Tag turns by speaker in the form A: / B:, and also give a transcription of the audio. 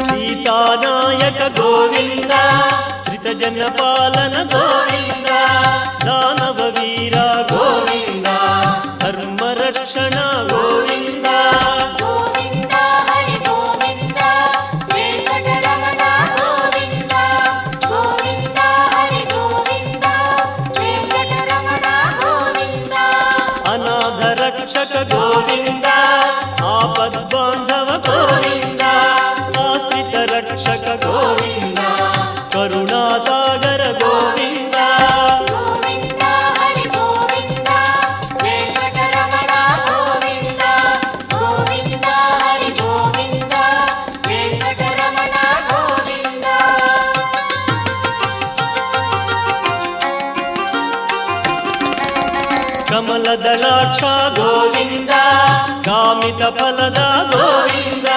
A: సీతానాయక గోవింద శ్రితజన పాలన గోవింద దానవ వీర గోవింద ధర్మరక్షణ గోవింద
B: గోవింద హరి గోవింద వెంకటరమణ గోవింద గోవింద హరి గోవింద వెంకటరమణ గోవింద
A: అనాథ రక్షక గోవింద ఆపద్బాంధవ గోవింద ఆశ్రిత రక్షక గోవింద కరుణాసాగర గోవింద
B: గోవింద హరి గోవింద వెంకటరమణ గోవింద గోవింద హరి గోవింద వెంకటరమణ గోవింద
A: కమలదళాక్ష గోవింద కామిత ఫలద గోవింద